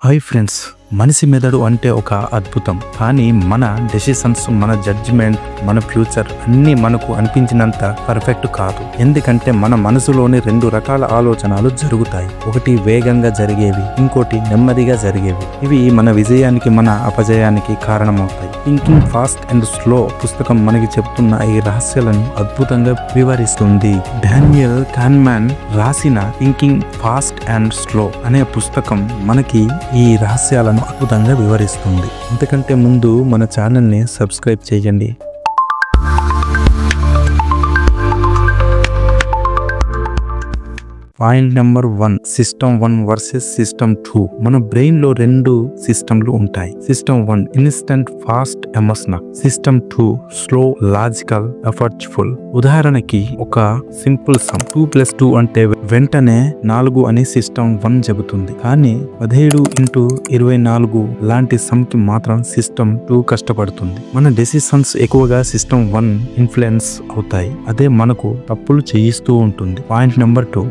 Hi friends, మనిషి మెదడు అంటే ఒక అద్భుతం. కానీ మన డెసిషన్స్, మన జడ్జిమెంట్, మన ఫ్యూచర్ అన్నీ మనకు అనిపించినంత పర్ఫెక్ట్ కాదు. ఎందుకంటే మన మనసులోని రెండు రకాల ఆలోచనలు జరుగుతాయి. ఒకటి వేగంగా జరిగేవి, ఇంకోటి నెమ్మదిగా జరిగేవి. ఇవి మన విజయానికి, మన అపజయానికి కారణమవుతాయి. థింకింగ్ ఫాస్ట్ అండ్ స్లో పుస్తకం మనకి చెప్తున్న ఈ రహస్యాలను అద్భుతంగా వివరిస్తుంది. డానియల్ కాన్మాన్ రాసిన థింకింగ్ ఫాస్ట్ అండ్ స్లో అనే పుస్తకం మనకి ఈ రహస్యాలను అద్భుతంగా వివరిస్తుంది. అంతకంటే ముందు మన ఛానల్ని సబ్స్క్రైబ్ చేయండి. Point number 1, system 1 versus system 2. మన బ్రెయిన్ లో రెండు సిస్టమ్లు ఉంటాయి. System 1 instant, fast, emotional. System 2 slow, logical, effortful. ఉదాహరణకి ఒక సింపుల్ సమ్ 2+2 అంటే వెంటనే 4 అని సిస్టమ్ 1 చెబుతుంది. కానీ 17 × 24 లాంటి సమ్ కి మాత్రం సిస్టమ్ 2 కష్టపడుతుంది. మన డెసిషన్స్ ఎక్కువగా సిస్టమ్ 1 ఇన్ఫ్లుయెన్స్ అవుతాయి. అదే మనకు తప్పులు చేయిస్తూ ఉంటుంది. Point number 2,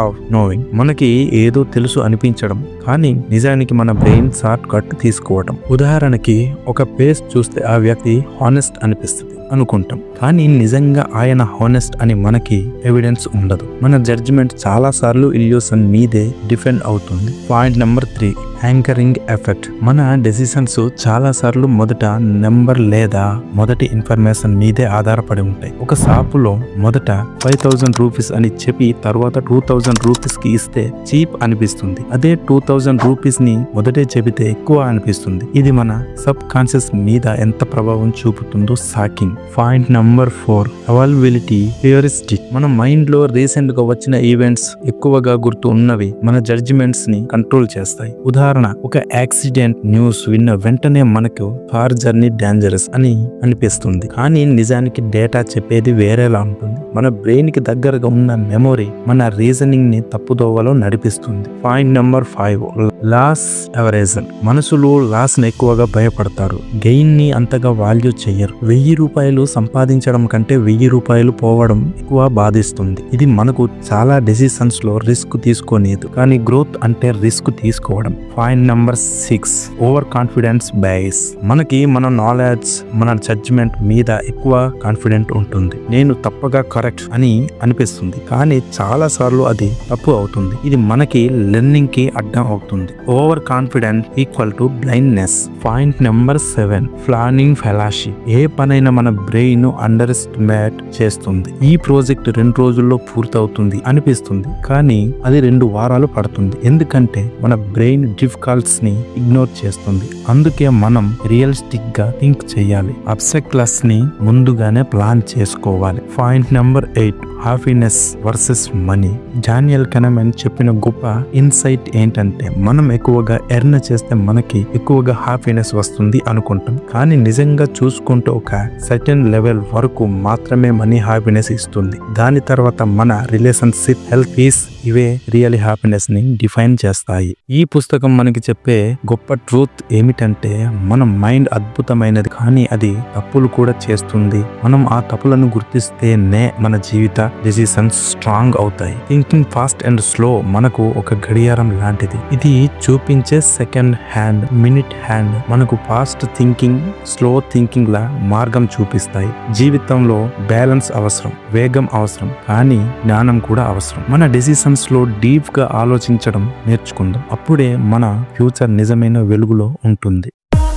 of knowing. మనకి ఏదో తెలుసు అనిపించడం, కానీ నిజానికి మన బ్రెయిన్ షార్ట్ కట్ తీసుకోవడం. ఉదాహరణకి ఒక పేజ్ చూస్తే ఆ వ్యక్తి హానెస్ట్ అనిపిస్తుంది అనుకుంటాం, కానీ నిజంగా ఆయన హానెస్ట్ అని మనకి ఎవిడెన్స్ ఉండదు. మన జడ్జిమెంట్ చాలా సార్లు ఇల్యూషన్ మీదే డిపెండ్ అవుతుంది. Point number 3, anchoring effect. మన డెసిషన్స్ చాలా సార్లు మొదట నెంబర్ లేదా మొదటి ఇన్ఫర్మేషన్ మీదే ఆధారపడి ఉంటాయి. ఒక షాపులో మొదట 5000 రూపీస్ అని చెప్పి తర్వాత 2000 రూపీస్ కి ఇస్తే చీప్ అనిపిస్తుంది. అదే 2000 రూపీస్ ని మొదటే చెబితే ఎక్కువ అనిపిస్తుంది. ఇది మన సబ్ కాన్షియస్ మీద ఎంత ప్రభావం చూపుతుందో shocking. Point number 4, availability heuristic. మన మైండ్ లో రీసెంట్ గా వచ్చిన ఈవెంట్స్ ఎక్కువగా గుర్తు ఉన్నవి మన జడ్జిమెంట్స్ ని కంట్రోల్ చేస్తాయి. ఉదాహరణ, ఒక యాక్సిడెంట్ న్యూస్ విన్న వెంటనే మనకు కార్ జర్నీ డేంజరస్ అని అనిపిస్తుంది, కానీ నిజానికి డేటా చెప్పేది వేరేలా ఉంటుంది. మన బ్రెయిన్ కి దగ్గరగా ఉన్న మెమొరీ మన రీజనింగ్ ని తప్పుదోవలో నడిపిస్తుంది. Point number 5, loss aversion. మనుషులు లాస్ ని ఎక్కువగా భయపడతారు, గెయిన్ ని అంతగా వాల్యూ చెయ్యరు. 1000 రూపాయలు సంపాదించడం కంటే 1000 రూపాయలు పోవడం ఎక్కువ బాధిస్తుంది. ఇది మనకు చాలా డెసిషన్స్ లో రిస్క్ తీసుకోలేదు, కానీ గ్రోత్ అంటే రిస్క్ తీసుకోవడం. Point number 6, over confidence bias. మనకి మన నాలెడ్జ్, మన జడ్జిమెంట్ మీద ఎక్కువ కాన్ఫిడెంట్ ఉంటుంది. నేను తప్పగా కరెక్ట్ అని అనిపిస్తుంది, కానీ చాలా సార్లు అది తప్పు అవుతుంది. ఇది మనకి లెర్నింగ్ కి అడ్డం అవుతుంది. Over confident equal to blindness. Point number 7, planning fallacy. ఏ పనైనా మన బ్రెయిన్ అండర్ ఎస్టిమేట్ చేస్తుంది. ఈ ప్రాజెక్ట్ 2 రోజుల్లో పూర్తవుతుంది అనిపిస్తుంది, కానీ అది 2 వారాలు పడుతుంది. ఎందుకంటే మన బ్రెయిన్ డిఫికల్ట్స్ ని ఇగ్నోర్ చేస్తుంది. అందుకే మనం రియలిస్టిక్ గా థింక్ చేయాలి. అబ్స్ట్రాక్ట్స్ ని ముందుగానే ప్లాన్ చేసుకోవాలి. Point number 8, happiness versus money. Daniel Kahneman చెప్పిన గొప్ప ఇన్సైట్ ఏంటంటే, మనం ఎక్కువగా ఎర్న్ చేస్తే మనకి ఎక్కువగా హ్యాపీనెస్ వస్తుంది అనుకుంటాం, కానీ నిజంగా చూసుకుంటూ ఒక సర్టెన్ లెవెల్ వరకు మాత్రమే మనీ హ్యాపీనెస్ ఇస్తుంది. దాని తర్వాత మన రిలేషన్షిప్, హెల్త్, పీస్ ఇవే రియల్ హ్యాపీనెస్ ని డిఫైన్ చేస్తాయి. ఈ పుస్తకం మనకి చెప్పే గొప్ప ట్రూత్ ఏమిటంటే, మన మైండ్ అద్భుతమైనది, కానీ అది తప్పులు కూడా చేస్తుంది. మనం ఆ తప్పులను గుర్తిస్తేనే మన జీవిత డెసిషన్స్ స్ట్రాంగ్ అవుతాయి. థింకింగ్ ఫాస్ట్ అండ్ స్లో మనకు ఒక గడియారం లాంటిది. ఇది చూపించే సెకండ్ హ్యాండ్, మినిట్ హ్యాండ్ మనకు ఫాస్ట్ థింకింగ్, స్లో థింకింగ్ లా మార్గం చూపిస్తాయి. జీవితంలో బ్యాలెన్స్ అవసరం, వేగం అవసరం, కానీ జ్ఞానం కూడా అవసరం. మన డెసిషన్స్ లో డీప్ గా ఆలోచించడం నేర్చుకుందాం. అప్పుడే మన ఫ్యూచర్ నిజమైన వెలుగులో ఉంటుంది.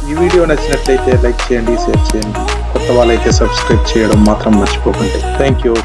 ఈ వీడియో నచ్చినట్లయితే లైక్ చేయండి, షేర్ చేయండి. కొత్త వాళ్ళైతే సబ్స్క్రైబ్ చేయడం మాత్రం మర్చిపోకండి. Thank you.